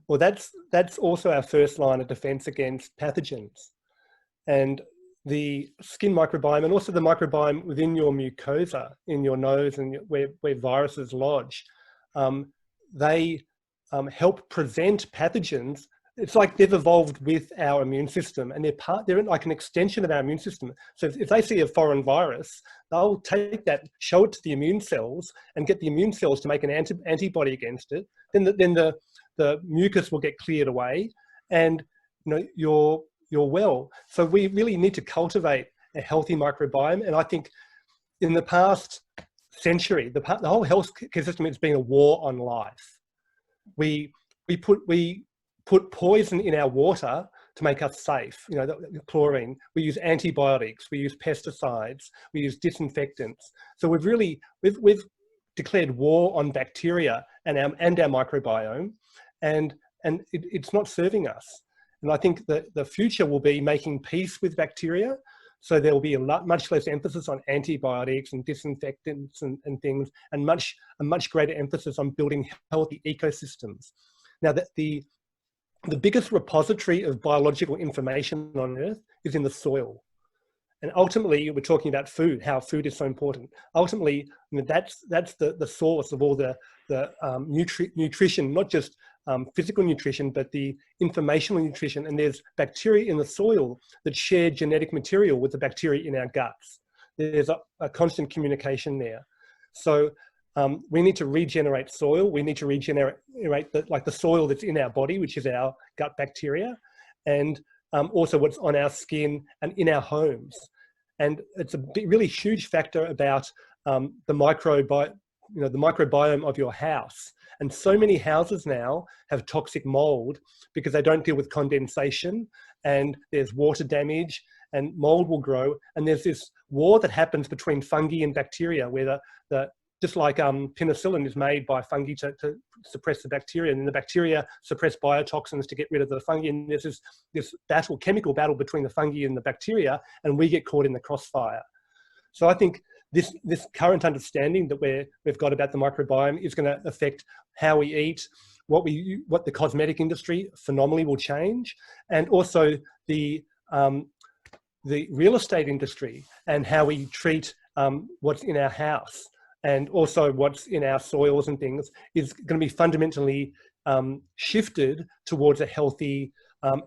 Well, that's also our first line of defense against pathogens. And the skin microbiome, and also the microbiome within your mucosa, in your nose, and where viruses lodge, they help present pathogens. It's like they've evolved with our immune system, and they're like an extension of our immune system. So if they see a foreign virus, they'll take that, show it to the immune cells, and get the immune cells to make an antibody against it. Then the mucus will get cleared away, and you're well. So we really need to cultivate a healthy microbiome. And I think in the past century, the whole health care system has been a war on life. We put poison in our water to make us safe. The chlorine. We use antibiotics. We use pesticides. We use disinfectants. So we've declared war on bacteria and our microbiome, and it's not serving us. And I think that the future will be making peace with bacteria. So there will be much less emphasis on antibiotics and disinfectants and things, and a much greater emphasis on building healthy ecosystems. Now, the biggest repository of biological information on Earth is in the soil. And ultimately, we're talking about food, how food is so important. Ultimately, that's the source of all the nutrition, not just physical nutrition, but the informational nutrition. And there's bacteria in the soil that share genetic material with the bacteria in our guts. There's a constant communication there. So we need to regenerate soil. We need to regenerate the soil that's in our body, which is our gut bacteria, and also what's on our skin and in our homes. And it's a really huge factor about the microbiome of your house. And so many houses now have toxic mold because they don't deal with condensation, and there's water damage, and mold will grow. And there's this war that happens between fungi and bacteria, where just like penicillin is made by fungi to suppress the bacteria, and then the bacteria suppress biotoxins to get rid of the fungi. And there's this chemical battle between the fungi and the bacteria, and we get caught in the crossfire. So I think this current understanding that we've got about the microbiome is going to affect how we eat, what the cosmetic industry phenomenally will change, and also the real estate industry and how we treat what's in our house, and also what's in our soils and things, is going to be fundamentally shifted towards a healthy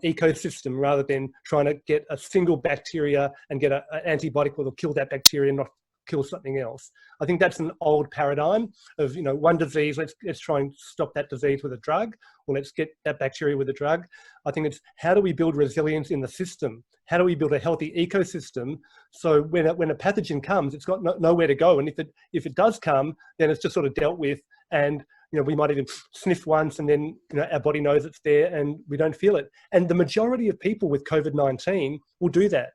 ecosystem, rather than trying to get a single bacteria and get an antibiotic that will kill that bacteria and not kill something else. I think that's an old paradigm of, one disease, let's try and stop that disease with a drug, or let's get that bacteria with a drug. I think it's how do we build resilience in the system? How do we build a healthy ecosystem so when a pathogen comes, it's got nowhere to go, and if it does come, then it's just sort of dealt with, and we might even sniff once, and then our body knows it's there and we don't feel it. And the majority of people with COVID-19 will do that.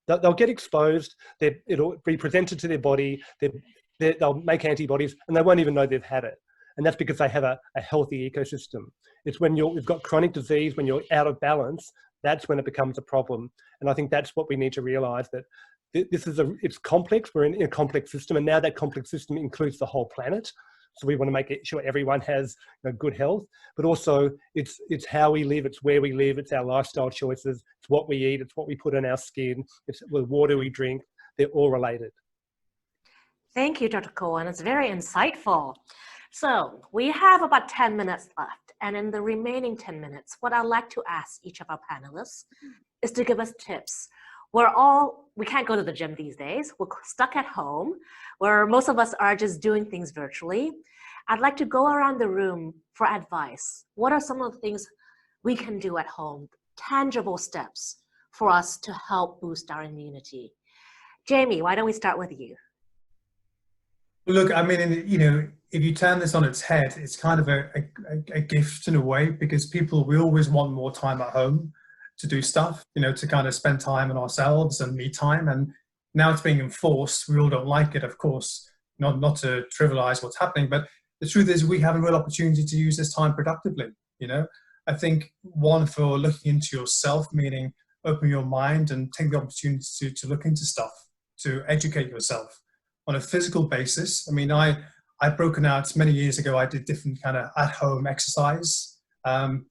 They'll get exposed, it'll be presented to their body, they'll make antibodies, and they won't even know they've had it. And that's because they have a healthy ecosystem. It's when you've got chronic disease, when you're out of balance, that's when it becomes a problem. And I think that's what we need to realize, that it's complex, we're in a complex system, and now that complex system includes the whole planet. So we want to make sure everyone has good health, but also it's how we live, it's where we live, it's our lifestyle choices, it's what we eat, it's what we put on our skin, it's the water we drink. They're all related. Thank you, Dr. Cohen. It's very insightful. So we have about 10 minutes left. And in the remaining 10 minutes, what I'd like to ask each of our panelists is to give us tips. We can't go to the gym these days. We're stuck at home, where most of us are just doing things virtually. I'd like to go around the room for advice. What are some of the things we can do at home, tangible steps for us to help boost our immunity? Jamie, why don't we start with you? Look, I mean, you know, if you turn this on its head, it's kind of a gift in a way, because we always want more time at home to do stuff, you know, to kind of spend time on ourselves and me time. And now it's being enforced. We all don't like it, of course, not to trivialize what's happening, but the truth is we have a real opportunity to use this time productively. You know, I think one, for looking into yourself, meaning open your mind and take the opportunity to look into stuff, to educate yourself on a physical basis. I mean, I've broken out many years ago. I did different kind of at-home exercise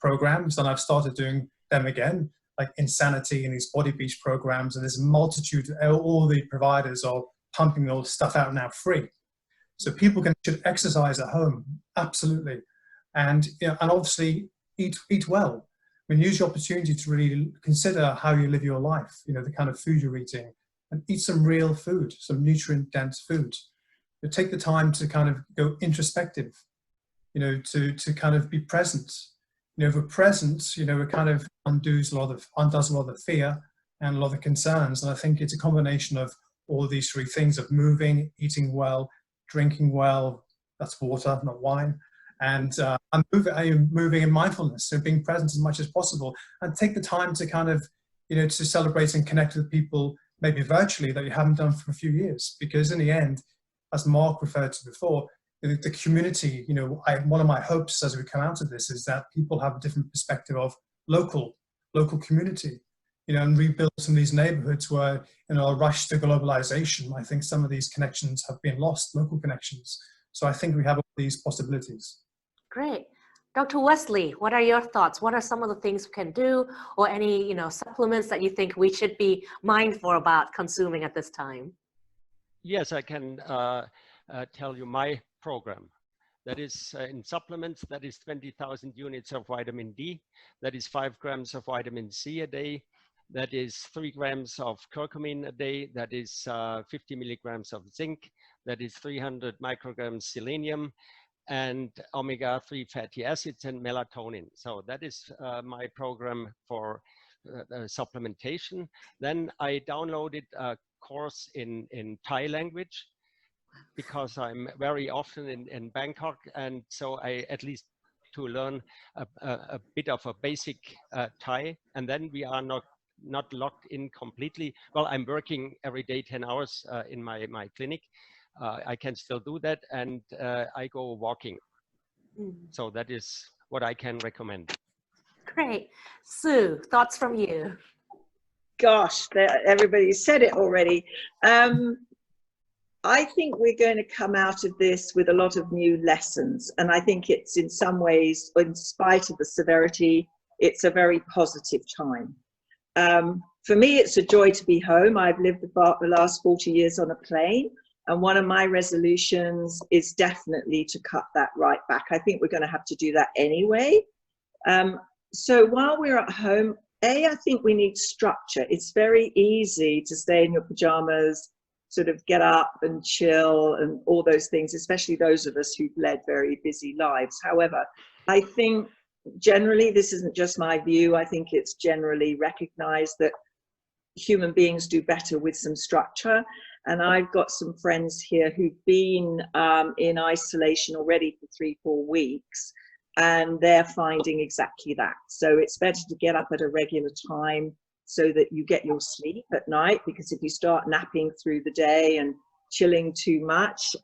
programs, and I've started doing them again, like Insanity and these Body Beach programs, and there's a multitude. All the providers are pumping all stuff out now free, so people should exercise at home, absolutely, and you know, and obviously eat well. I mean, use the opportunity to really consider how you live your life. You know, the kind of food you're eating, and eat some real food, some nutrient-dense food. But take the time to kind of go introspective, you know, to kind of be present. You know, if we're present, you know, it kind of undoes a lot of fear and a lot of concerns. And I think it's a combination of all of these three things: of moving, eating well, drinking well, that's water, not wine, and moving in mindfulness, so being present as much as possible, and take the time to kind of, you know, to celebrate and connect with people, maybe virtually, that you haven't done for a few years. Because in the end, as Marc referred to before, the community, you know, one of my hopes as we come out of this is that people have a different perspective of local community, you know, and rebuild some of these neighborhoods where, in our rush to globalization, I think some of these connections have been lost, local connections. So I think we have all these possibilities. Great. Dr. Wessolly, what are your thoughts? What are some of the things we can do, or any, you know, supplements that you think we should be mindful about consuming at this time? Yes, I can tell you my program. That is in supplements, that is 20,000 units of vitamin D. That is 5 grams of vitamin C a day. That is 3 grams of curcumin a day. That is 50 milligrams of zinc. That is 300 micrograms selenium, and omega-3 fatty acids and melatonin. So that is my program for supplementation. Then I downloaded a course in Thai language, because I'm very often in Bangkok, and so I at least to learn a bit of a basic Thai, and then we are not locked in completely. Well, I'm working every day 10 hours in my clinic. I can still do that, and I go walking. So that is what I can recommend. Great. Sue, thoughts from you? Gosh, everybody said it already. I think we're going to come out of this with a lot of new lessons. And I think it's, in some ways, in spite of the severity, it's a very positive time. For me, it's a joy to be home. I've lived the last 40 years on a plane. And one of my resolutions is definitely to cut that right back. I think we're going to have to do that anyway. So while we're at home, I think we need structure. It's very easy to stay in your pajamas, sort of get up and chill and all those things, especially those of us who've led very busy lives. However, I think generally, this isn't just my view, I think it's generally recognized that human beings do better with some structure. And I've got some friends here who've been in isolation already for 3-4 weeks, and they're finding exactly that. So it's better to get up at a regular time so that you get your sleep at night, because if you start napping through the day and chilling too much,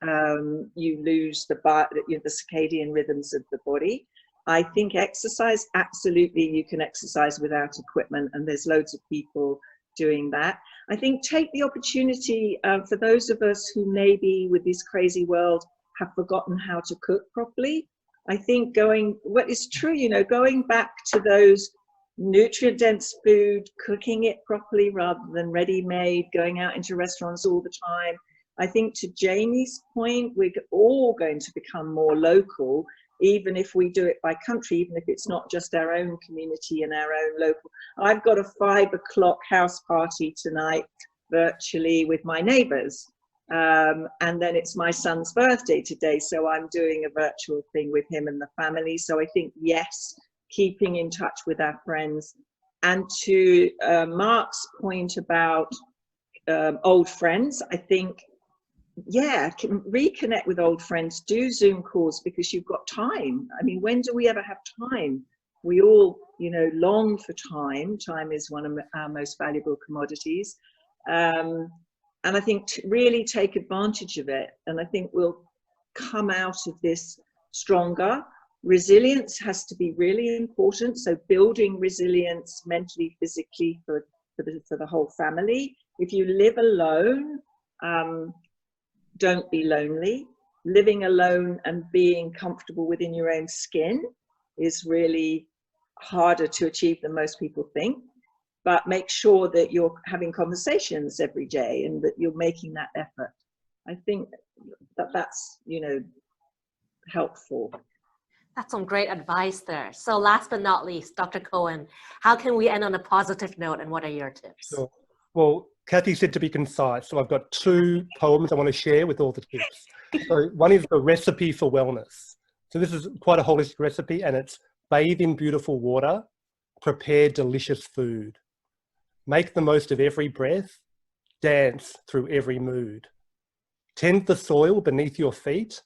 you lose the circadian rhythms of the body. I think exercise, absolutely, you can exercise without equipment, and there's loads of people doing that. I think take the opportunity for those of us who maybe with this crazy world have forgotten how to cook properly. I think what is true, you know, going back to those nutrient-dense food, cooking it properly rather than ready-made, going out into restaurants all the time. I think to Jamie's point, we're all going to become more local, even if we do it by country, even if it's not just our own community and our own local. I've got a 5 o'clock house party tonight, virtually with my neighbours. And then it's my son's birthday today, so I'm doing a virtual thing with him and the family. So I think, yes, keeping in touch with our friends. And to Marc's point about old friends, I think, yeah, reconnect with old friends, do Zoom calls because you've got time. I mean, when do we ever have time? We all, you know, long for time. Time is one of our most valuable commodities. And I think to really take advantage of it. And I think we'll come out of this stronger. Resilience has to be really important. So building resilience mentally, physically for the whole family. If you live alone, don't be lonely. Living alone and being comfortable within your own skin is really harder to achieve than most people think. But make sure that you're having conversations every day and that you're making that effort. I think that's, you know, helpful. That's some great advice there. So last but not least, Dr. Cohen, how can we end on a positive note and what are your tips? Sure. Well, Kathy said to be concise, so I've got 2 poems I want to share with all the tips. So one is the recipe for wellness. So this is quite a holistic recipe, and it's bathe in beautiful water, prepare delicious food, make the most of every breath, dance through every mood, tend the soil beneath your feet,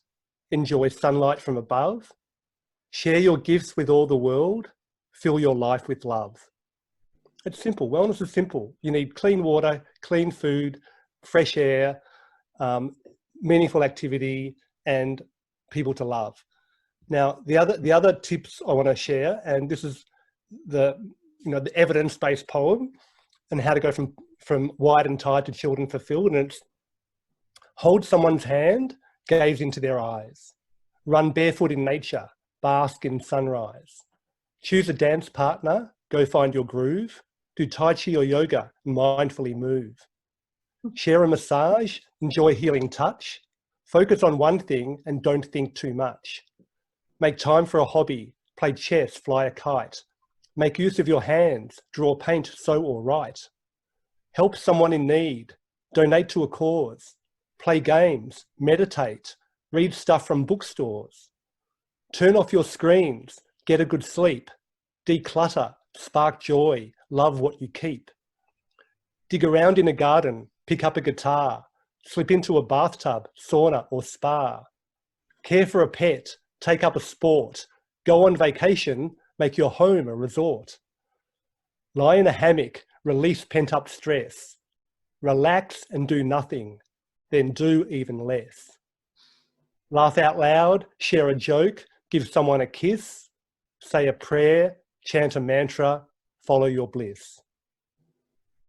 enjoy sunlight from above, share your gifts with all the world, fill your life with love. It's simple. Wellness is simple. You need clean water, clean food, fresh air, meaningful activity, and people to love. Now, the other tips I want to share, and this is the evidence-based poem, and how to go from wide and tired to chilled and fulfilled. And it's hold someone's hand, gaze into their eyes, run barefoot in nature, bask in sunrise, choose a dance partner, go find your groove. Do Tai Chi or yoga and mindfully move. Share a massage, enjoy healing touch. Focus on one thing and don't think too much. Make time for a hobby, play chess, fly a kite. Make use of your hands, draw, paint, sew or write. Help someone in need, donate to a cause. Play games, meditate, read stuff from bookstores. Turn off your screens, get a good sleep. Declutter, spark joy, love what you keep. Dig around in a garden, pick up a guitar, slip into a bathtub, sauna or spa. Care for a pet, take up a sport, go on vacation, make your home a resort. Lie in a hammock, release pent-up stress. Relax and do nothing, then do even less. Laugh out loud, share a joke, give someone a kiss, say a prayer, chant a mantra, follow your bliss.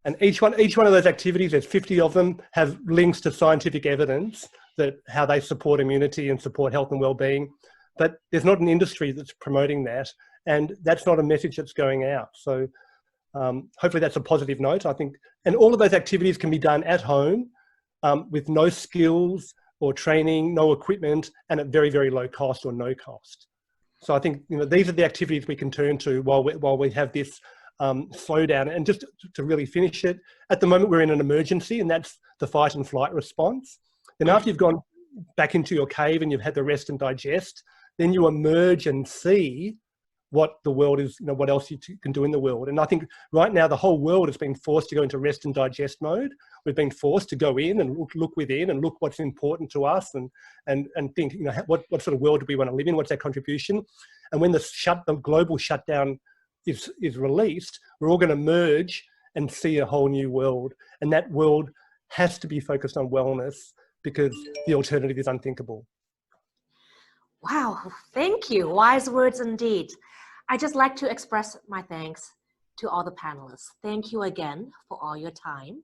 And each one of those activities, there's 50 of them, have links to scientific evidence that how they support immunity and support health and well-being. But there's not an industry that's promoting that, and that's not a message that's going out. So hopefully that's a positive note, I think. And all of those activities can be done at home with no skills or training, no equipment, and at very, very low cost or no cost. So I think, you know, these are the activities we can turn to while we have this slowdown. And just to really finish it, at the moment we're in an emergency, and that's the fight and flight response. Then after you've gone back into your cave and you've had the rest and digest, then you emerge and see what the world is, you know, what else you can do in the world. And I think right now the whole world has been forced to go into rest and digest mode. We've been forced to go in and look within and look what's important to us and think, you know, what sort of world do we want to live in? What's our contribution? And when the global shutdown is released, we're all going to merge and see a whole new world. And that world has to be focused on wellness because the alternative is unthinkable. Wow, thank you. Wise words indeed. I'd just like to express my thanks to all the panelists. Thank you again for all your time.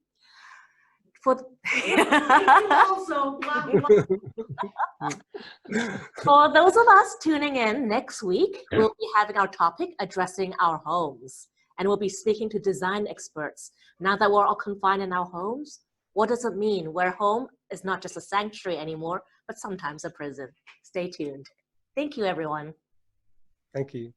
For Also, blah, blah. For those of us tuning in next week, we'll be having our topic addressing our homes. And we'll be speaking to design experts. Now that we're all confined in our homes, what does it mean where home is not just a sanctuary anymore, but sometimes a prison? Stay tuned. Thank you, everyone. Thank you.